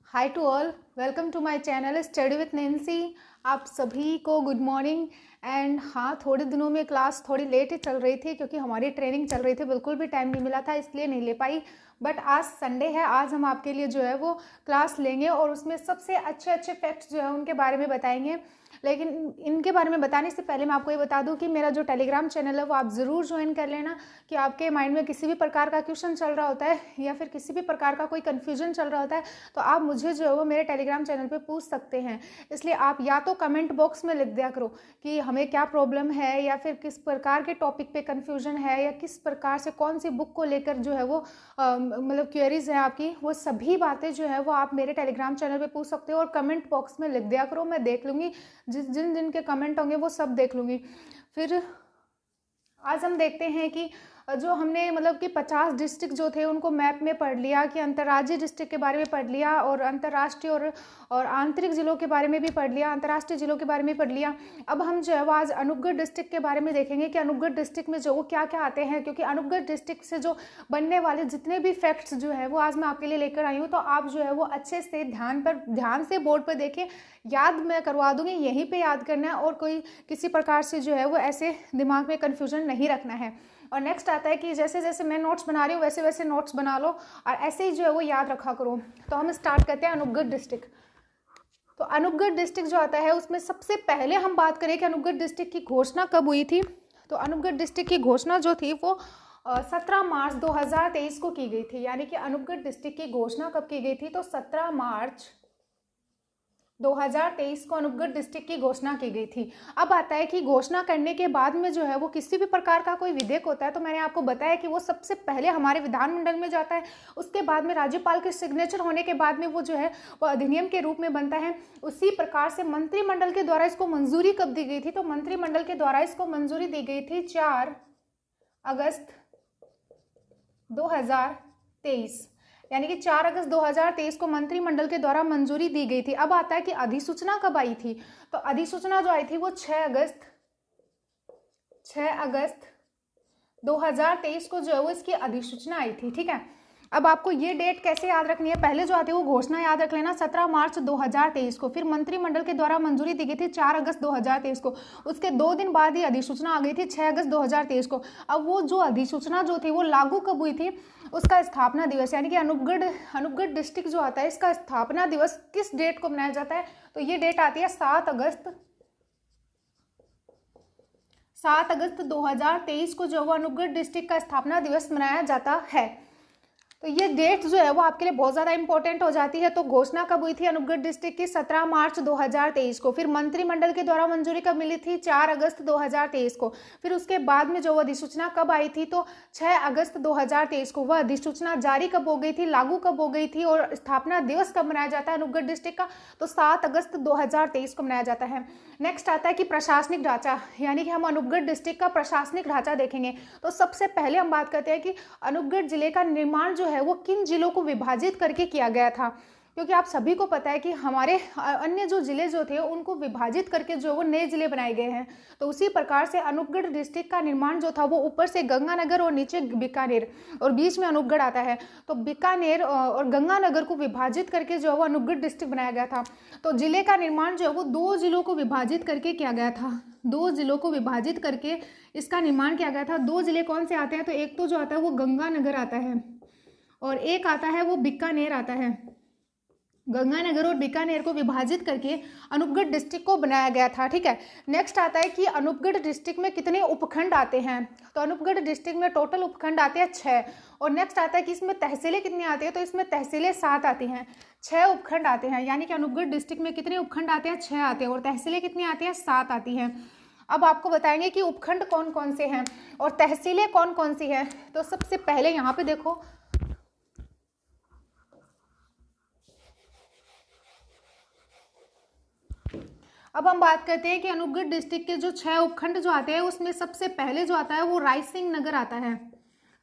Hi to all, welcome to my channel study with Nancy. आप सभी को good morning. And हाँ, थोड़े दिनों में क्लास थोड़ी लेट ही चल रही थी क्योंकि हमारी ट्रेनिंग चल रही थी, बिल्कुल भी टाइम नहीं मिला था, इसलिए नहीं ले पाई। बट आज संडे है, आज हम आपके लिए जो है वो क्लास लेंगे और उसमें सबसे अच्छे अच्छे फैक्ट्स जो है उनके बारे में बताएंगे। लेकिन इनके बारे में बताने से पहले मैं आपको ये बता दूं कि मेरा जो टेलीग्राम चैनल है वो आप ज़रूर ज्वाइन कर लेना। कि आपके माइंड में किसी भी प्रकार का क्वेश्चन चल रहा होता है या फिर किसी भी प्रकार का कोई कन्फ्यूजन चल रहा होता है तो आप मुझे जो है वो मेरे टेलीग्राम चैनल पे पूछ सकते हैं। इसलिए आप या तो कमेंट बॉक्स में लिख दिया करो कि हमें क्या प्रॉब्लम है या फिर किस प्रकार के टॉपिक पे कन्फ्यूजन है या किस प्रकार से कौन सी बुक को लेकर जो है वो मतलब क्वेरीज है आपकी, वो सभी बातें जो है वो आप मेरे टेलीग्राम चैनल पे पूछ सकते हो और कमेंट बॉक्स में लिख दिया करो, मैं देख लूँगी। जिन जिन के कमेंट होंगे वो सब देख लूँगी। फिर आज हम देखते हैं कि जो हमने मतलब कि 50 डिस्ट्रिक्ट जो थे उनको मैप में पढ़ लिया, कि अंतर्राज्यीय डिस्ट्रिक्ट के बारे में पढ़ लिया और अंतर्राष्ट्रीय और आंतरिक जिलों के बारे में भी पढ़ लिया, अंतर्राष्ट्रीय जिलों के बारे में पढ़ लिया। अब हम जो है वो आज अनूपगढ़ डिस्ट्रिक्ट के बारे में देखेंगे कि अनूपगढ़ डिस्ट्रिक्ट में जो वो क्या क्या आते हैं, क्योंकि अनूपगढ़ डिस्ट्रिक्ट से जो बनने वाले जितने भी फैक्ट्स जो है वो आज मैं आपके लिए लेकर आई हूँ। तो आप जो है वो अच्छे से ध्यान से बोर्ड पर देखें, याद मैं करवा दूंगी, यहीं पे याद करना है और कोई किसी प्रकार से जो है वो ऐसे दिमाग में कन्फ्यूजन नहीं रखना है। और नेक्स्ट आता है कि जैसे जैसे मैं नोट्स बना रही हूँ वैसे वैसे नोट्स बना लो और ऐसे ही जो है वो याद रखा करो। तो हम स्टार्ट करते हैं अनूपगढ़ डिस्ट्रिक्ट। तो अनूपगढ़ डिस्ट्रिक्ट जो आता है उसमें सबसे पहले हम बात करें कि अनूपगढ़ डिस्ट्रिक्ट की घोषणा कब हुई थी। तो अनूपगढ़ डिस्ट्रिक्ट की घोषणा जो थी वो 17 मार्च 2023 को की गई थी। यानी कि अनूपगढ़ डिस्ट्रिक्ट की घोषणा कब की गई थी, तो 17 मार्च 2023 को अनूपगढ़ डिस्ट्रिक्ट की घोषणा की गई थी। अब आता है कि घोषणा करने के बाद में जो है वो किसी भी प्रकार का कोई विधेयक होता है तो मैंने आपको बताया कि वो सबसे पहले हमारे विधानमंडल में जाता है, उसके बाद में राज्यपाल के सिग्नेचर होने के बाद में वो जो है वो अधिनियम के रूप में बनता है। उसी प्रकार से मंत्रिमंडल के द्वारा इसको मंजूरी कब दी गई थी, तो मंत्रिमंडल के द्वारा इसको मंजूरी दी गई थी 4 अगस्त 2023। यानी कि 4 अगस्त 2023 को मंत्रिमंडल के द्वारा मंजूरी दी गई थी। अब आता है कि अधिसूचना कब आई थी, तो अधिसूचना जो आई थी वो 6 अगस्त 2023 को जो है वो इसकी अधिसूचना आई थी। ठीक है, अब आपको ये डेट कैसे याद रखनी है, पहले जो आती है वो घोषणा याद रख लेना 17 मार्च 2023 को, फिर मंत्रिमंडल के द्वारा मंजूरी दी गई थी 4 अगस्त 2023 को, उसके 2 दिन बाद ही अधिसूचना आ गई थी 6 अगस्त 2023 को। अब वो जो अधिसूचना जो थी वो लागू कब हुई थी, उसका स्थापना दिवस यानी कि अनूपगढ़ डिस्ट्रिक्ट जो आता है इसका स्थापना दिवस किस डेट को मनाया जाता है, तो ये डेट आती है 7 अगस्त 2023 को जो अनूपगढ़ डिस्ट्रिक्ट का स्थापना दिवस मनाया जाता है। तो ये डेट जो है वो आपके लिए बहुत ज़्यादा इंपॉर्टेंट हो जाती है। तो घोषणा कब हुई थी अनूपगढ़ डिस्ट्रिक्ट की, 17 मार्च 2023 को, फिर मंत्रिमंडल के द्वारा मंजूरी कब मिली थी, 4 अगस्त 2023 को, फिर उसके बाद में जो अधिसूचना कब आई थी, तो 6 अगस्त 2023 को। वह अधिसूचना जारी कब हो गई थी, लागू कब हो गई थी और स्थापना दिवस कब मनाया जाता है अनूपगढ़ डिस्ट्रिक्ट का, तो 7 अगस्त 2023 को मनाया जाता है। नेक्स्ट आता है कि प्रशासनिक ढांचा, यानी कि हम अनूपगढ़ डिस्ट्रिक्ट का प्रशासनिक ढांचा देखेंगे। तो सबसे पहले हम बात करते हैं कि अनूपगढ़ जिले का निर्माण जो है वो किन जिलों को विभाजित करके किया गया था, क्योंकि आप सभी को पता है कि हमारे अन्य जो जिले जो थे उनको विभाजित करके जो वो नए जिले बनाए गए हैं। तो उसी प्रकार से अनूपगढ़ डिस्ट्रिक्ट का निर्माण जो था वो ऊपर से गंगानगर और नीचे बीकानेर और बीच में अनूपगढ़ आता है। तो बीकानेर और गंगानगर को विभाजित करके जो है वो अनूपगढ़ डिस्ट्रिक्ट बनाया गया था। तो जिले का निर्माण जो है वो 2 जिलों को विभाजित करके किया गया था, 2 जिलों को विभाजित करके इसका निर्माण किया गया था। 2 जिले कौन से आते हैं, तो एक तो जो आता है वो गंगानगर आता है और एक आता है वो बीकानेर आता है। गंगानगर और बीकानेर को विभाजित करके अनूपगढ़ डिस्ट्रिक्ट को बनाया गया था। ठीक है, नेक्स्ट आता है कि अनूपगढ़ डिस्ट्रिक्ट में कितने उपखंड आते हैं, तो अनूपगढ़ डिस्ट्रिक्ट में टोटल उपखंड आते हैं 6। और नेक्स्ट आता है कि इसमें तहसीलें कितनी आती है, तो इसमें तहसीलें 7 आती हैं, 6 उपखंड आते हैं। यानी कि अनूपगढ़ डिस्ट्रिक्ट में कितने उपखंड आते हैं, 6 आते हैं और तहसीलें कितनी आती हैं, 7 आती हैं। अब आपको बताएंगे कि उपखंड कौन कौन से हैं और तहसीलें कौन कौन सी हैं। तो सबसे पहले यहाँ पे देखो, अब हम बात करते हैं कि अनूपगढ़ डिस्ट्रिक्ट के जो 6 उपखंड जो आते हैं उसमें सबसे पहले जो आता है वो रायसिंह नगर आता है,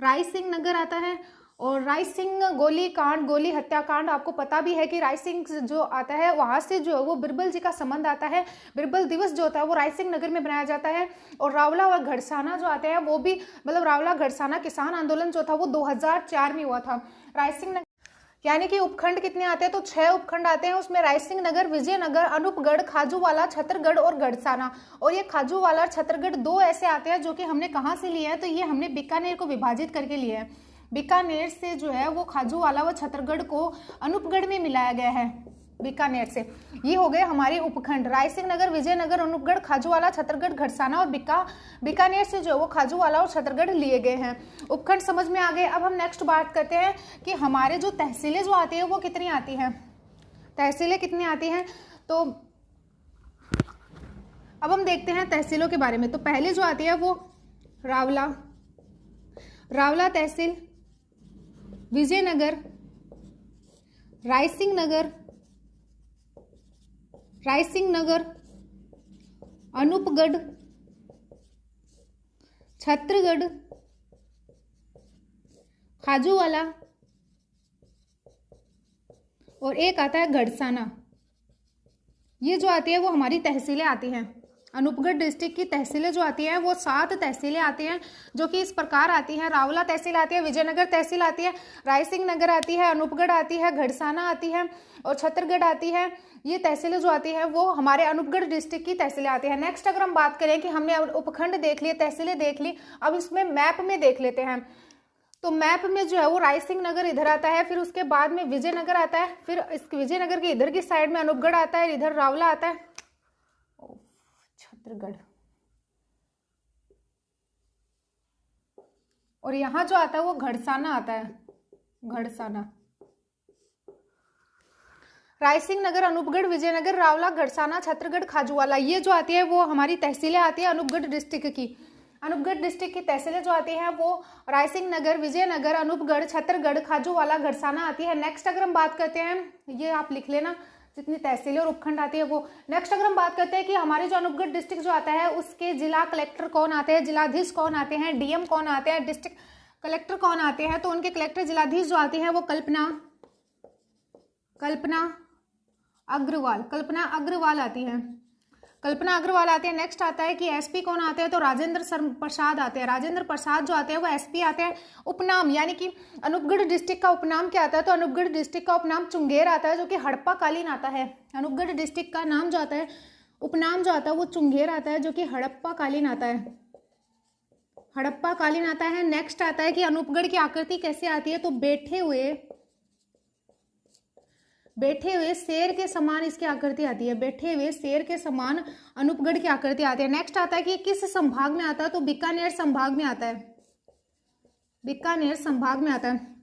रायसिंह नगर आता है। और रायसिंह गोली कांड, गोली हत्याकांड, आपको पता भी है कि रायसिंह जो आता है वहां से जो है वो बिरबल जी का संबंध आता है। बिरबल दिवस जो होता है वो रायसिंह नगर में बनाया जाता है। और रावला और घड़साना जो आते हैं वो भी, मतलब रावला घड़साना किसान आंदोलन जो था वो 2004 में हुआ था। रायसिंह यानी कि उपखंड कितने आते हैं, तो 6 उपखंड आते हैं। उसमें रायसिंह नगर, विजयनगर, अनूपगढ़, खाजूवाला, छतरगढ़ और गढ़साना। और ये खाजूवाला और छतरगढ़ 2 ऐसे आते हैं जो कि हमने कहाँ से लिए हैं, तो ये हमने बीकानेर को विभाजित करके लिए हैं। बीकानेर से जो है वो खाजूवाला व छतरगढ़ को अनूपगढ़ में मिलाया गया है, बीकानेर से। ये हो गए हमारे उपखंड, रायसिंह नगर, विजयनगर, अनूपगढ़, खाजूवाला, छतरगढ़, घड़साना और बीकानेर से जो है वो खाजूवाला और छतरगढ़ लिए गए हैं। उपखंड समझ में आ गए। अब हम नेक्स्ट बात करते हैं कि हमारे जो तहसीलें जो आती है वो कितनी आती हैं, तहसीलें कितनी आती हैं। तो अब हम देखते हैं तहसीलों के बारे में। तो पहले जो आती है वो रावला तहसील, विजयनगर, रायसिंह नगर, अनूपगढ़, छतरगढ़, खाजूवाला और एक आता है गढ़साना। ये जो आती है वो हमारी तहसीलें आती हैं। अनूपगढ़ डिस्ट्रिक्ट की तहसीलें जो आती हैं वो 7 तहसीलें आती हैं, जो कि इस प्रकार आती हैं। रावला तहसील आती है, विजयनगर तहसील आती है, रायसिंह नगर आती है, अनूपगढ़ आती है, घड़साना आती है और छतरगढ़ आती है। ये तहसीलें जो आती हैं वो हमारे अनूपगढ़ डिस्ट्रिक्ट की तहसीलें आती हैं। नेक्स्ट अगर हम बात करें कि हमने उपखंड देख लिए, तहसीलें देख ली, अब इसमें मैप में देख लेते हैं। तो मैप में जो है वो रायसिंह नगर इधर आता है, फिर उसके बाद में विजयनगर आता है, फिर इस विजयनगर के इधर की साइड में अनूपगढ़ आता है, इधर रावला आता है, छतरगढ़, और यहां जो आता है वो घड़साना आता है, घड़साना। रायसिंह नगर, अनूपगढ़, विजयनगर, रावला, घड़साना, छतरगढ़, खाजूवाला, ये जो आती है वो हमारी तहसीलें आती है अनूपगढ़ डिस्ट्रिक्ट की। अनूपगढ़ डिस्ट्रिक्ट की तहसीलें जो आती हैं वो रायसिंह नगर, विजयनगर, अनूपगढ़, छतरगढ़, खाजूवाला, घड़साना आती है। नेक्स्ट अगर हम बात करते हैं, ये आप लिख लेना जितनी तहसीलें और उपखंड आती है वो। नेक्स्ट अगर हम बात करते हैं कि हमारे जो अनूपगढ़ डिस्ट्रिक्ट जो आता है उसके जिला कलेक्टर कौन आते हैं, जिलाधीश कौन आते हैं, डीएम कौन आते हैं, डिस्ट्रिक्ट कलेक्टर कौन आते हैं, तो उनके कलेक्टर जिलाधीश जो आते हैं वो कल्पना अग्रवाल आती है, कल्पना अग्रवाल आते हैं। नेक्स्ट आता है कि एसपी कौन आते हैं, तो राजेंद्र प्रसाद आते हैं, राजेंद्र प्रसाद जो आते हैं वो एसपी आते हैं। उपनाम यानी कि अनूपगढ़ डिस्ट्रिक्ट का उपनाम क्या आता है, तो अनूपगढ़ डिस्ट्रिक्ट का उपनाम चुंगेर आता है, जो कि हड़प्पा कालीन आता है। अनूपगढ़ डिस्ट्रिक्ट का नाम जो आता है, उपनाम जो आता है वो चुंगेर आता है, जो कि हड़प्पा कालीन आता है, हड़प्पा कालीन आता है। नेक्स्ट आता है कि अनूपगढ़ की आकृति कैसे आती है, तो बैठे हुए शेर के समान इसकी आकृति आती है, बैठे हुए शेर के समान अनूपगढ़ की आकृति आती है। नेक्स्ट आता है कि किस संभाग में आता है, तो बीकानेर संभाग में आता है, बीकानेर संभाग में आता है।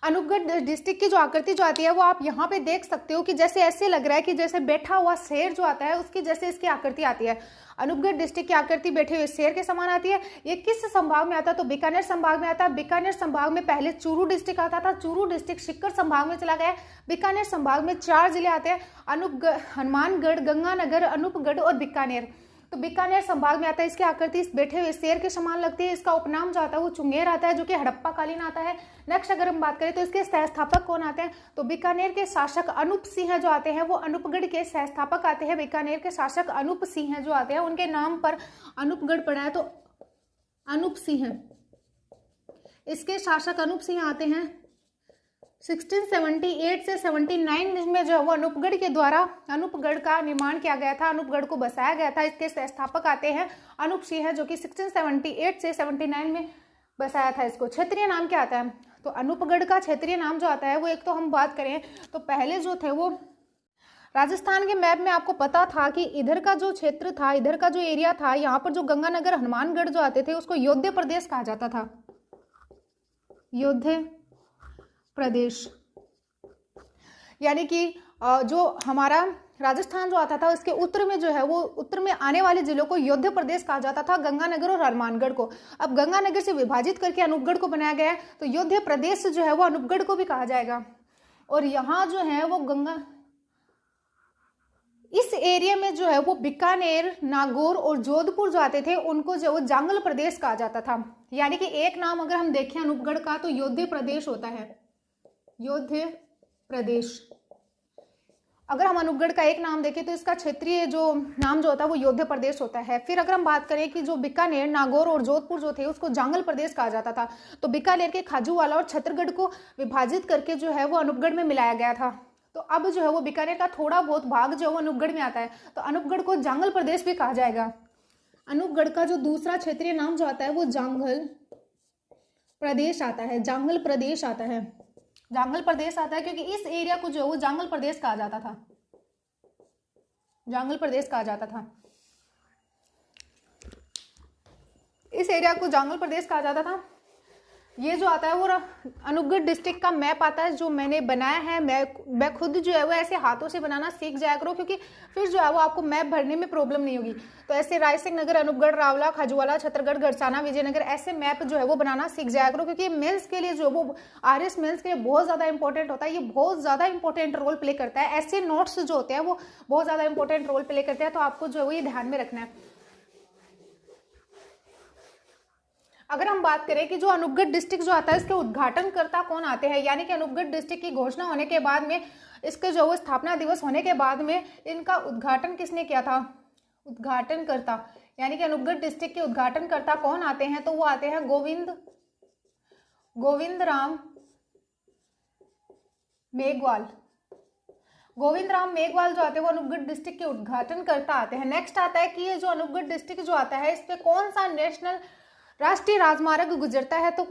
अनूपगढ़ डिस्ट्रिक्ट की जो आकृति जो आती है वो आप यहाँ पे देख सकते हो कि जैसे ऐसे लग रहा है कि जैसे बैठा हुआ शेर जो आता है उसकी जैसे इसकी आकृति आती है। अनूपगढ़ डिस्ट्रिक्ट की आकृति बैठे हुए शेर के समान आती है। ये किस संभाग में आता है, तो बीकानेर संभाग में आता है। बीकानेर संभाग में पहले चूरू डिस्ट्रिक्ट आता था, चूरू डिस्ट्रिक्ट सीकर संभाग में चला गया। बीकानेर संभाग में 4 जिले आते हैं, अनूपगढ़, हनुमानगढ़, गंगानगर, अनूपगढ़ और बीकानेर। तो बीकानेर संभाग में आता है, इसकी आकृति इस बैठे हुए शेर के समान लगती है। इसका उपनाम जो आता है वो चुंगेर आता है, जो कि हड़प्पा कालीन आता है। नेक्स्ट अगर हम बात करें तो इसके सहस्थापक कौन आते हैं, तो बीकानेर के शासक अनूप सिंह जो आते हैं वो अनूपगढ़ के सहस्थापक आते हैं। बीकानेर के शासक अनूप सिंह जो आते हैं उनके नाम पर अनूपगढ़ पड़ा है, तो अनूप सिंह, इसके शासक अनूप सिंह आते हैं। 1678 से 79 में जो है वो अनूपगढ़ के द्वारा अनूपगढ़ का निर्माण किया गया था, अनूपगढ़ को बसाया गया था। इसके संस्थापक आते हैं अनूप सिंह, जो कि 1678 से 79 में बसाया था इसको। क्षेत्रीय नाम क्या आता है, तो अनूपगढ़ का क्षेत्रीय नाम जो आता है वो, एक तो हम बात करें तो पहले जो थे वो राजस्थान के मैप में आपको पता था कि इधर का जो क्षेत्र था, इधर का जो एरिया था, यहाँ पर जो गंगानगर, हनुमानगढ़ जो आते थे उसको योध्य प्रदेश कहा जाता था, योध्य प्रदेश। यानी कि जो हमारा राजस्थान जो आता था उसके उत्तर में जो है वो उत्तर में आने वाले जिलों को योध्य प्रदेश कहा जाता था, गंगानगर और हनुमानगढ़ को। अब गंगानगर से विभाजित करके अनूपगढ़ को बनाया गया है, तो योध्य प्रदेश जो है वो अनूपगढ़ को भी कहा जाएगा। और यहाँ जो है वो इस एरिया में जो है वो बीकानेर, नागौर और जोधपुर जो आते थे उनको जो वो जांगल प्रदेश कहा जाता था। यानी कि एक नाम अगर हम देखें अनूपगढ़ का तो योध्य प्रदेश होता है, योध्य प्रदेश। अगर हम अनूपगढ़ का एक नाम देखें तो इसका क्षेत्रीय जो नाम जो होता है वो योध्या प्रदेश होता है। फिर अगर हम बात करें कि जो बीकानेर, नागौर और जोधपुर जो थे उसको जांगल प्रदेश कहा जाता था। तो बीकानेर के खाजूवाला और छत्तीसगढ़ को विभाजित करके जो है वो अनूपगढ़ में मिलाया गया था। तो अब जो है वो बीकानेर का थोड़ा बहुत भाग जो है वो अनूपगढ़ में आता है, तो अनूपगढ़ को जांगल प्रदेश भी कहा जाएगा। अनूपगढ़ का जो दूसरा क्षेत्रीय नाम जो आता है वो जांगल प्रदेश आता है, जांगल प्रदेश आता है, जांगल प्रदेश आता है, क्योंकि इस एरिया को जो है वो जांगल प्रदेश कहा जाता था, जांगल प्रदेश कहा जाता था। इस एरिया को जांगल प्रदेश कहा जाता था। ये जो आता है वो अनूपगढ़ डिस्ट्रिक्ट का मैप आता है जो मैंने बनाया है। मैं खुद जो है वो ऐसे हाथों से बनाना सीख जाया करो, क्योंकि फिर जो है वो आपको मैप भरने में प्रॉब्लम नहीं होगी। तो ऐसे रायसिंह नगर, अनूपगढ़, रावला, खाजूवाला, छत्तीसगढ़, गढ़साना, विजयनगर, ऐसे मैप जो है वो बनाना सीख जाया करो, क्योंकि मेंस के लिए जो वो आरएस मेंस के लिए बहुत ज़्यादा इंपॉर्टेंट होता है। ये बहुत ज़्यादा इंपॉर्टेंट रोल प्ले करता है। ऐसे नोट्स जो होते हैं वो बहुत ज़्यादा इंपॉर्टेंट रोल प्ले करते हैं, तो आपको जो है वो ये ध्यान में रखना है। अगर हम बात करें कि जो अनूपगढ़ डिस्ट्रिक्ट जो आता है इसके उद्घाटनकर्ता कौन आते हैं, यानी कि अनूपगढ़ डिस्ट्रिक्ट की घोषणा होने के बाद में, इसके जो स्थापना दिवस होने के बाद में इनका उद्घाटन किसने किया था? उद्घाटनकर्ता, यानी कि अनूपगढ़ डिस्ट्रिक्ट के उद्घाटनकर्ता कौन आते हैं? तो वो आते हैं गोविंद राम मेघवाल। गोविंद राम मेघवाल जो आते हैं वो अनूपगढ़ डिस्ट्रिक्ट के उद्घाटनकर्ता आते हैं। नेक्स्ट आता है कि ये जो अनूपगढ़ डिस्ट्रिक्ट जो आता है इस पे कौन सा नेशनल राष्ट्रीय राजमार्ग गुजरता है? तो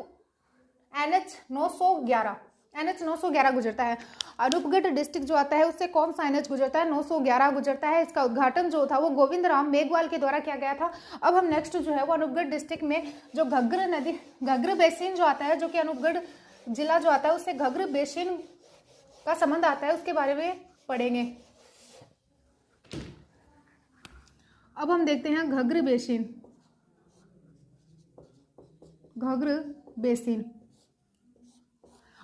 NH 911 गुजरता है। अनूपगढ़ डिस्ट्रिक्ट जो आता है उससे कौन सा NH गुजरता है? 911 गुजरता है। इसका उद्घाटन जो था वो गोविंद राम मेघवाल के द्वारा किया गया था। अब हम नेक्स्ट जो है वो अनूपगढ़ डिस्ट्रिक्ट में जो घग्गर बेसिन जो आता है, जो कि अनूपगढ़ जिला जो आता है उससे घग्गर बेसिन का संबंध आता है, उसके बारे में पढ़ेंगे। अब हम देखते हैं घग्गर बेसिन।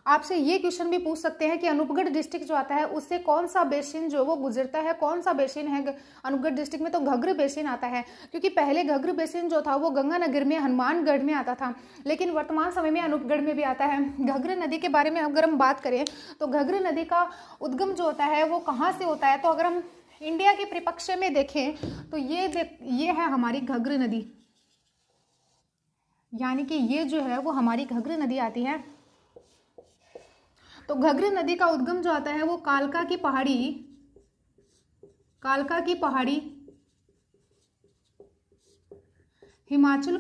आपसे ये क्वेश्चन भी पूछ सकते हैं कि अनूपगढ़ डिस्ट्रिक्ट जो आता है उससे कौन सा बेसिन जो वो गुजरता है, कौन सा बेसिन है अनूपगढ़ डिस्ट्रिक्ट में? तो घग्गर बेसिन आता है, क्योंकि पहले घग्गर बेसिन जो था वो गंगानगर में, हनुमानगढ़ में आता था, लेकिन वर्तमान समय में अनूपगढ़ में भी आता है। घग्गर नदी के बारे में अगर हम बात करें तो घग्गर नदी का उद्गम जो होता है वो कहाँ से होता है? तो अगर हम इंडिया के परिप्रेक्ष्य में देखें तो ये है हमारी घग्गर नदी, यानी कि ये जो है वो हमारी घग्गर नदी आती है। तो घग्गर नदी का उद्गम जो आता है वो कालका की पहाड़ी हिमाचल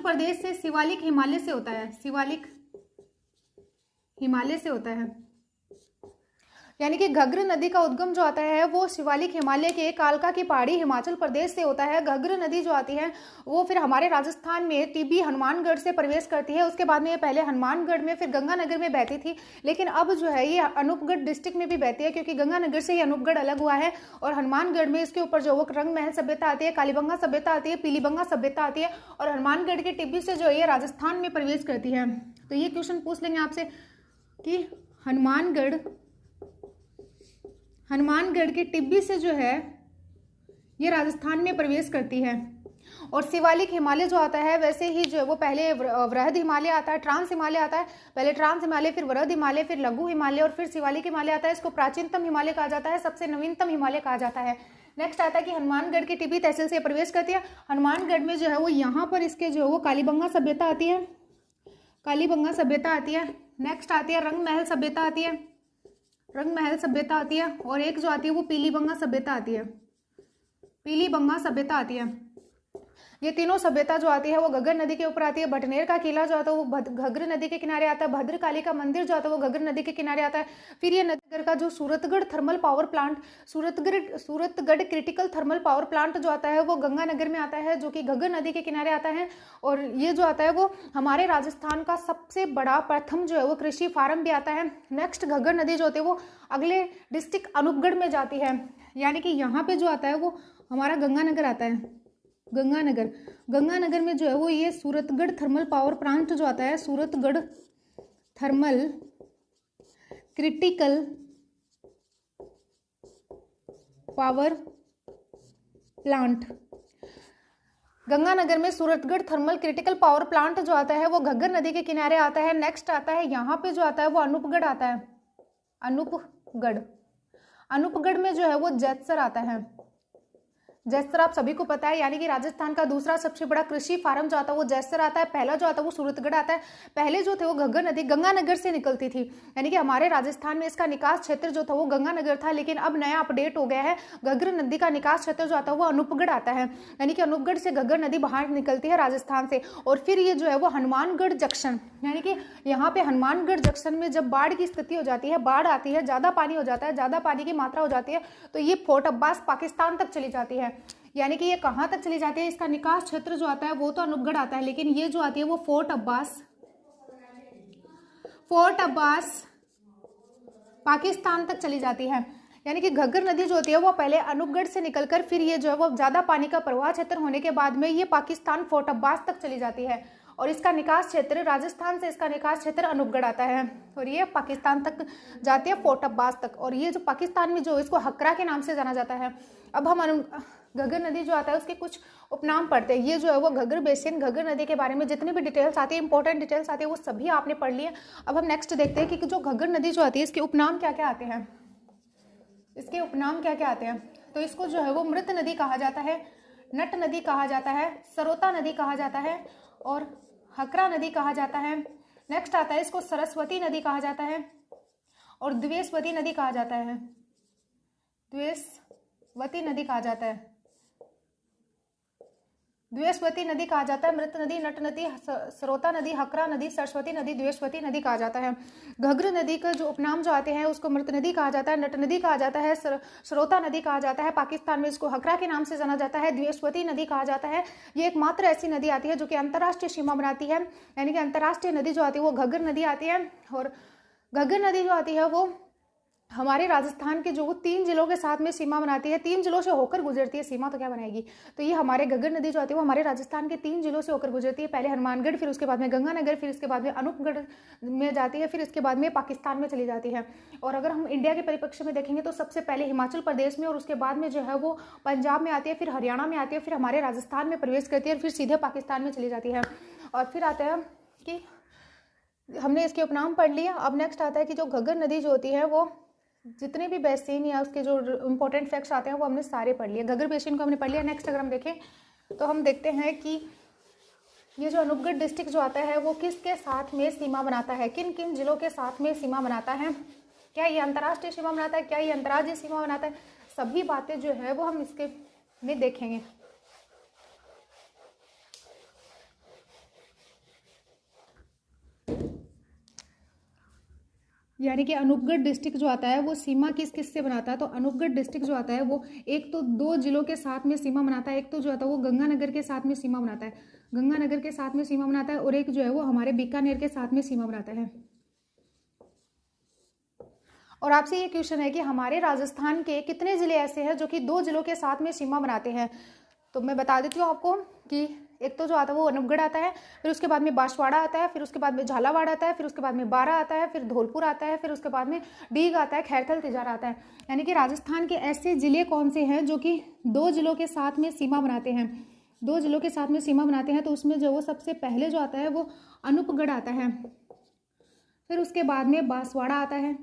प्रदेश से शिवालिक हिमालय से होता है, शिवालिक हिमालय से होता है। यानी कि घग्गर नदी का उद्गम जो आता है वो शिवालिक हिमालय के कालका की पहाड़ी हिमाचल प्रदेश से होता है। घग्गर नदी जो आती है वो फिर हमारे राजस्थान में टिब्बी हनुमानगढ़ से प्रवेश करती है। उसके बाद में ये पहले हनुमानगढ़ में फिर गंगानगर में बहती थी, लेकिन अब जो है ये अनूपगढ़ डिस्ट्रिक्ट में भी बहती है, क्योंकि गंगानगर से ये अनूपगढ़ अलग हुआ है। और हनुमानगढ़ में इसके ऊपर जो वो रंग महल सभ्यता आती है, कालीबंगा सभ्यता आती है, पीलीबंगा सभ्यता आती है, और हनुमानगढ़ के टिब्बी से जो ये राजस्थान में प्रवेश करती है। तो ये क्वेश्चन पूछ लेंगे आपसे कि हनुमानगढ़ के टिब्बी से जो है ये राजस्थान में प्रवेश करती है। और शिवालिक हिमालय जो आता है वैसे ही जो है वो पहले वृहद हिमालय आता है, ट्रांस हिमालय आता है, पहले ट्रांस हिमालय, फिर वृहद हिमालय, फिर लघु हिमालय और फिर शिवालिक हिमालय आता है। इसको प्राचीनतम हिमालय कहा जाता है, सबसे नवीनतम हिमालय कहा जाता है। नेक्स्ट आता है कि हनुमानगढ़ की टिब्बी तहसील से प्रवेश करती है। हनुमानगढ़ में जो है वो यहाँ पर इसके जो है वो कालीबंगा सभ्यता आती है, कालीबंगा सभ्यता आती है। नेक्स्ट आती है रंग महल सभ्यता आती है, रंग महल सभ्यता आती है, और एक जो आती है वो पीलीबंगा सभ्यता आती है, पीलीबंगा सभ्यता आती है। ये तीनों सभ्यता जो आती है वो घग्गर नदी के ऊपर आती है। भटनेर का किला जो आता है वो घग्गर नदी के किनारे आता है। भद्रकाली का मंदिर जो आता है वो घग्गर नदी के किनारे आता है। फिर ये नदी का जो Suratgarh thermal power plant, Suratgarh critical thermal power plant जो आता है वो गंगानगर में आता है, जो कि घग्गर नदी के किनारे आता है। और ये जो आता है वो हमारे राजस्थान का सबसे बड़ा प्रथम जो है वो कृषि फार्म भी आता है। नेक्स्ट घग्गर नदी जो होती है वो अगले डिस्ट्रिक्ट अनूपगढ़ में जाती है, यानी कि यहाँ पे जो आता है वो हमारा गंगानगर आता है। गंगानगर में जो है वो ये सूरतगढ़ थर्मल पावर प्लांट जो आता है, Suratgarh thermal critical power plant, Ganganagar में Suratgarh thermal critical power plant जो आता है वो घग्गर नदी के किनारे आता है। नेक्स्ट आता है यहाँ पे जो आता है वो अनूपगढ़ आता है, अनूपगढ़। अनूपगढ़ में जो है वो जैतसर आता है। जैसर आप सभी को पता है, यानी कि राजस्थान का दूसरा सबसे बड़ा कृषि फार्म जो आता है वो जैसर आता है। पहला जो आता है वो सूरतगढ़ आता है। पहले जो थे वो घग्गर नदी गंगानगर से निकलती थी, यानी कि हमारे राजस्थान में इसका निकास क्षेत्र जो था वो गंगानगर था, लेकिन अब नया अपडेट हो गया है। घग्गर नदी का निकास क्षेत्र जो आता है वो अनूपगढ़ आता है, यानी कि अनूपगढ़ से घग्गर नदी बाहर निकलती है राजस्थान से। और फिर ये जो है वो हनुमानगढ़ जंक्शन, यानी कि यहाँ पे हनुमानगढ़ जंक्शन में जब बाढ़ की स्थिति हो जाती है, बाढ़ आती है, ज्यादा पानी हो जाता है, ज्यादा पानी की मात्रा हो जाती है, तो ये फोर्ट अब्बास पाकिस्तान तक चली जाती है। यानी कि ये कहाँ तक चली जाती है, इसका निकास क्षेत्र जो आता है वो तो अनूपगढ़ आता है, लेकिन ये जो आती है वो फोर्ट अब्बास पाकिस्तान तक चली जाती है। यानी कि घग्गर नदी जो होती है वो पहले अनूपगढ़ से निकलकर फिर ये जो है वो ज्यादा पानी का प्रवाह क्षेत्र होने के बाद में ये पाकिस्तान फोर्ट अब्बास तक चली जाती है। और इसका निकास क्षेत्र राजस्थान से, इसका निकास क्षेत्र अनूपगढ़ आता है और ये पाकिस्तान तक जाती है, फोर्ट अब्बास तक। और ये जो पाकिस्तान में जो इसको हकरा के नाम से जाना जाता है। अब हम घग्गर नदी जो आता है उसके कुछ उपनाम पढ़ते हैं। ये जो है वो घग्गर बेसिन, घग्गर नदी के बारे में जितनी भी डिटेल्स आती है, इंपॉर्टेंट डिटेल्स आती है, वो सभी आपने पढ़ लिए। अब हम नेक्स्ट देखते हैं कि जो घग्गर नदी जो आती है इसके उपनाम क्या क्या आते हैं। इसके उपनाम क्या क्या आते हैं, तो इसको जो है वो मृत नदी कहा जाता है, नट नदी कहा जाता है, सरोता नदी कहा जाता है और हकरा नदी कहा जाता है। नेक्स्ट आता है इसको सरस्वती नदी कहा जाता है और द्वेषवती नदी कहा जाता है। द्वेषवती नदी कहा जाता है, द्वेषवती नदी कहा जाता है। मृत नदी, नट नदी, सरोता नदी, हकरा नदी, सरस्वती नदी, द्वेषवती नदी कहा जाता है। घग्गर नदी का जो उपनाम जो आते हैं उसको मृत नदी कहा जाता है, नट नदी कहा जाता है, सरोता नदी कहा जाता है। पाकिस्तान में इसको हकरा के नाम से जाना जाता है, द्वेषवती नदी कहा जाता है। ये एकमात्र ऐसी नदी आती है जो कि अंतर्राष्ट्रीय सीमा बनाती है, यानी कि अंतर्राष्ट्रीय नदी जो आती है वो घग्गर नदी आती है। और घग्गर नदी जो आती है वो हमारे राजस्थान के जो 3 जिलों के साथ में सीमा बनाती है, 3 जिलों से होकर गुजरती है, सीमा तो क्या बनाएगी। तो ये हमारे घग्गर नदी जो आती है वो हमारे राजस्थान के 3 जिलों से होकर गुजरती है। पहले हनुमानगढ़, फिर उसके बाद में गंगानगर, फिर इसके बाद में अनूपगढ़ में जाती है, फिर इसके बाद में पाकिस्तान में चली जाती है। और अगर हम इंडिया के परिप्रेक्ष्य में देखेंगे तो सबसे पहले हिमाचल प्रदेश में और उसके बाद में जो है वो पंजाब में आती है, फिर हरियाणा में आती है, फिर हमारे राजस्थान में प्रवेश करती है और फिर सीधे पाकिस्तान में चली जाती है। और फिर आता है कि हमने इसके उपनाम पढ़ लिया। अब नेक्स्ट आता है कि जो घग्गर नदी जो होती है वो जितने भी बेसिन या उसके जो इंपॉर्टेंट फैक्ट्स आते हैं वो हमने सारे पढ़ लिए। घग्गर बेसिन को हमने पढ़ लिया। नेक्स्ट अगर हम देखें तो हम देखते हैं कि ये जो अनूपगढ़ डिस्ट्रिक्ट जो आता है वो किसके साथ में सीमा बनाता है, किन किन जिलों के साथ में सीमा बनाता है, क्या ये अंतर्राष्ट्रीय सीमा बनाता है, क्या ये अंतर्राज्यीय सीमा बनाता है, सभी बातें जो है वो हम इसके में देखेंगे। यानी कि अनूपगढ़ डिस्ट्रिक्ट जो आता है वो सीमा किस किस से बनाता है, तो अनूपगढ़ डिस्ट्रिक्ट जो आता है वो एक तो 2 जिलों के साथ में सीमा बनाता है। एक तो जो आता है वो गंगानगर के साथ में सीमा बनाता है, गंगानगर के साथ में सीमा बनाता है, और एक जो है वो हमारे बीकानेर के साथ में सीमा बनाता है। और आपसे ये क्वेश्चन है कि हमारे राजस्थान के कितने जिले ऐसे हैं जो कि 2 जिलों के साथ में सीमा बनाते हैं, तो मैं बता देती हूँ आपको कि एक तो जो आता है वो अनूपगढ़ आता है, फिर उसके बाद में बांसवाड़ा आता है, फिर उसके बाद में झालावाड़ आता है, फिर उसके बाद में बारा आता है, फिर धौलपुर आता है, फिर उसके बाद में डीग आता है, खैरथल, तिजारा आता है। यानी कि राजस्थान के ऐसे जिले कौन से हैं जो कि 2 जिलों के साथ में सीमा बनाते हैं, 2 जिलों के साथ में सीमा बनाते हैं। तो उसमें जो वो सबसे पहले जो आता है वो अनूपगढ़ आता है, फिर उसके बाद में बांसवाड़ा आता है,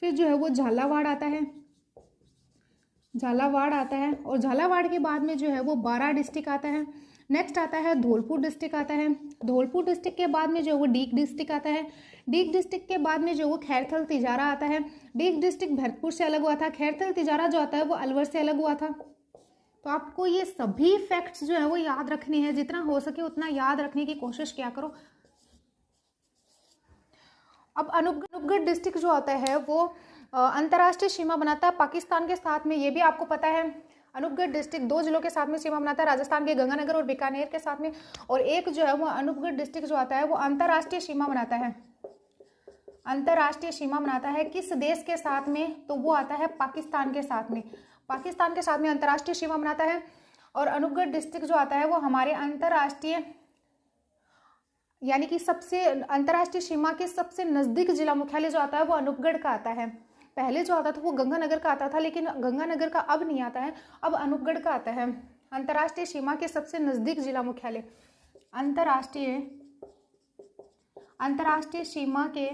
फिर जो है वो झालावाड़ आता है, झालावाड़ आता है, और झालावाड़ के बाद में जो है वो बारा डिस्ट्रिक्ट आता है। नेक्स्ट आता है धौलपुर डिस्ट्रिक्ट आता है, धौलपुर डिस्ट्रिक्ट के बाद में जो वो डीग डिस्ट्रिक्ट आता है, डीग डिस्ट्रिक्ट के बाद में जो वो खैरथल, तिजारा आता है। डीग डिस्ट्रिक्ट भरतपुर से अलग हुआ था, खैरथल, तिजारा जो आता है वो अलवर से अलग हुआ था। तो आपको ये सभी फैक्ट्स जो है वो याद रखने हैं, जितना हो सके उतना याद रखने की कोशिश किया करो। अब अनूपगढ़ डिस्ट्रिक्ट जो आता है वो अंतर्राष्ट्रीय सीमा बनाता है पाकिस्तान के साथ में, ये भी आपको पता है। अनूपगढ़ डिस्ट्रिक्ट 2 जिलों के साथ में सीमा बनाता है, राजस्थान के गंगानगर और बीकानेर के साथ में, और एक जो है वो अनूपगढ़ डिस्ट्रिक्ट जो आता है वो अंतर्राष्ट्रीय सीमा बनाता है, अंतर्राष्ट्रीय सीमा बनाता है किस देश के साथ में, तो वो आता है पाकिस्तान के साथ में, पाकिस्तान के साथ में अंतर्राष्ट्रीय सीमा बनाता है। और अनूपगढ़ डिस्ट्रिक्ट जो आता है वो हमारे अंतर्राष्ट्रीय यानी कि सबसे अंतर्राष्ट्रीय सीमा के सबसे नजदीक जिला मुख्यालय जो आता है वो अनूपगढ़ का आता है। पहले जो आता था वो गंगानगर का आता था, लेकिन गंगानगर का अब नहीं आता है, अब अनूपगढ़ का आता है। अंतर्राष्ट्रीय सीमा के सबसे नजदीक जिला मुख्यालय, अंतर्राष्ट्रीय सीमा के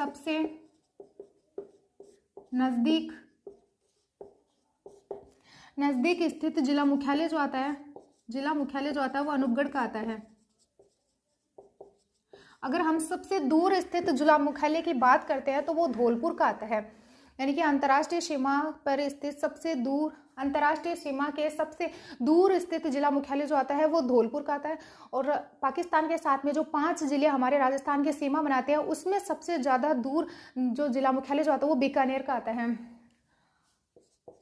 सबसे नजदीक स्थित जिला मुख्यालय जो आता है, वो अनूपगढ़ का आता है। अगर हम सबसे दूर स्थित जिला मुख्यालय की बात करते हैं तो वो धौलपुर का आता है। यानी कि अंतर्राष्ट्रीय सीमा पर स्थित अंतर्राष्ट्रीय सीमा के सबसे दूर स्थित जिला मुख्यालय जो आता है वो धौलपुर का आता है। और पाकिस्तान के साथ में जो 5 जिले हमारे राजस्थान के सीमा बनाते हैं उसमें सबसे ज़्यादा दूर जो जिला मुख्यालय जो आता है वो बीकानेर का आता है।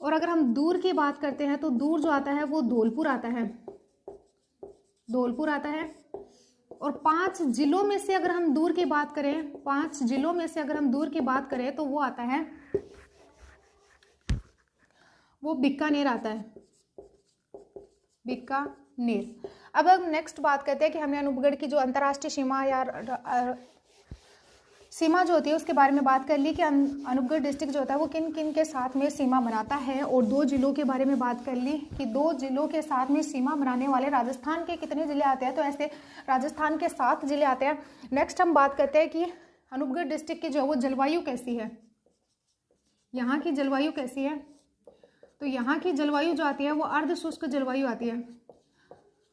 और अगर हम दूर की बात करते हैं तो दूर जो आता है वो धौलपुर आता है, और 5 जिलों में से अगर हम दूर की बात करें, तो वो आता है, वो बीकानेर आता है, बीकानेर। अब हम नेक्स्ट बात करते हैं कि हमें अनूपगढ़ की जो अंतर्राष्ट्रीय सीमा या सीमा जो होती है उसके बारे में बात कर ली कि अनूपगढ़ डिस्ट्रिक्ट जो होता है वो किन किन के साथ में सीमा बनाता है, और 2 जिलों के बारे में बात कर ली कि 2 जिलों के साथ में सीमा बनाने वाले राजस्थान के कितने ज़िले आते हैं। तो ऐसे राजस्थान के 7 जिले आते हैं। नेक्स्ट हम बात करते हैं कि अनूपगढ़ डिस्ट्रिक्ट की जो वो जलवायु कैसी है, यहाँ की जलवायु कैसी है। तो यहाँ की जलवायु जो आती है वो अर्धशुष्क जलवायु आती है,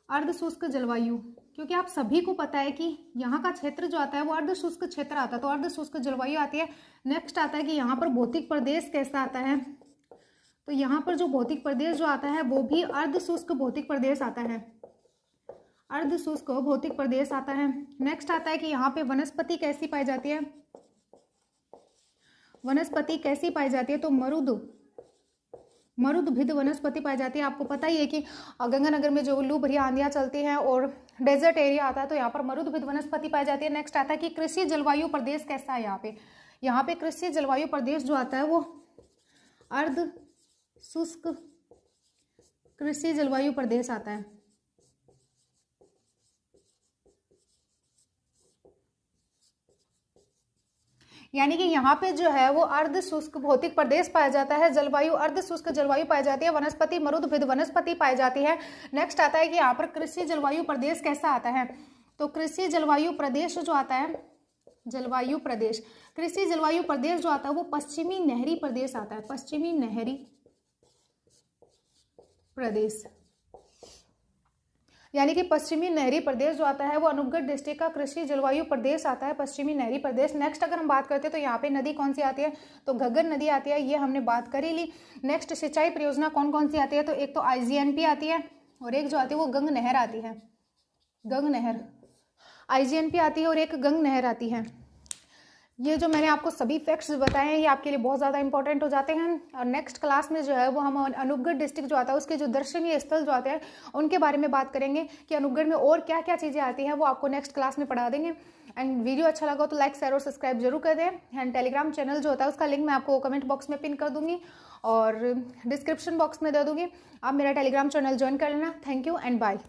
अर्धशुष्क जलवायु, क्योंकि आप सभी को पता है कि यहाँ का क्षेत्र जो आता है वो अर्धशुष्क क्षेत्र आता है, तो अर्धशुष्क जलवायु आती है। नेक्स्ट आता है कि यहाँ पर भौतिक प्रदेश कैसा आता है। तो यहाँ पर जो भौतिक प्रदेश जो आता है वो भी अर्धशुष्क भौतिक प्रदेश आता है, अर्धशुष्क भौतिक प्रदेश आता है। नेक्स्ट आता है कि यहाँ पे वनस्पति कैसी पाई जाती है, तो मरुदभिद वनस्पति पाई जाती है। आपको पता ही है कि गंगानगर में जो लू भरी आंधियां चलती हैं और डेजर्ट एरिया आता है तो यहाँ पर मरुदभिद वनस्पति पाई जाती है। नेक्स्ट आता है कि कृषि जलवायु प्रदेश कैसा है। यहाँ पे कृषि जलवायु प्रदेश जो आता है वो अर्ध शुष्क कृषि जलवायु प्रदेश आता है। यानी कि यहाँ पे जो है वो अर्ध शुष्क भौतिक प्रदेश पाया जाता है, जलवायु अर्ध शुष्क जलवायु पाई जाती है, वनस्पति मरुदभिद वनस्पति पाई जाती है। नेक्स्ट आता है कि यहाँ पर कृषि जलवायु प्रदेश कैसा आता है। तो कृषि जलवायु प्रदेश जो आता है, कृषि जलवायु प्रदेश जो आता है वो पश्चिमी नहरी प्रदेश आता है, पश्चिमी नहरी प्रदेश। यानी कि पश्चिमी नहरी प्रदेश जो आता है वो अनूपगढ़ डिस्ट्रिक्ट का कृषि जलवायु प्रदेश आता है, पश्चिमी नहरी प्रदेश। नेक्स्ट अगर हम बात करते हैं तो यहाँ पे नदी कौन सी आती है, तो घग्गर नदी आती है, ये हमने बात कर ही ली। नेक्स्ट सिंचाई परियोजना कौन कौन सी आती है, तो एक तो IGNP आती है और एक जो आती है वो गंग नहर आती है, गंग नहर IGNP आती है और एक गंग नहर आती है। ये जो मैंने आपको सभी फैक्ट्स बताए हैं ये आपके लिए बहुत ज़्यादा इंपॉर्टेंट हो जाते हैं। और नेक्स्ट क्लास में जो है वो हम अनूपगढ़ डिस्ट्रिक्ट जो आता है उसके जो दर्शनीय स्थल जो आते हैं उनके बारे में बात करेंगे कि अनूपगढ़ में और क्या क्या चीज़ें आती हैं, वो आपको नेक्स्ट क्लास में पढ़ा देंगे। एंड वीडियो अच्छा लगा तो लाइक शेयर और सब्सक्राइब जरूर कर दें। एंड टेलीग्राम चैनल जो होता है उसका लिंक मैं आपको कमेंट बॉक्स में पिन कर दूंगी और डिस्क्रिप्शन बॉक्स में दे दूंगी, आप मेरा टेलीग्राम चैनल ज्वाइन कर लेना। Thank you and bye.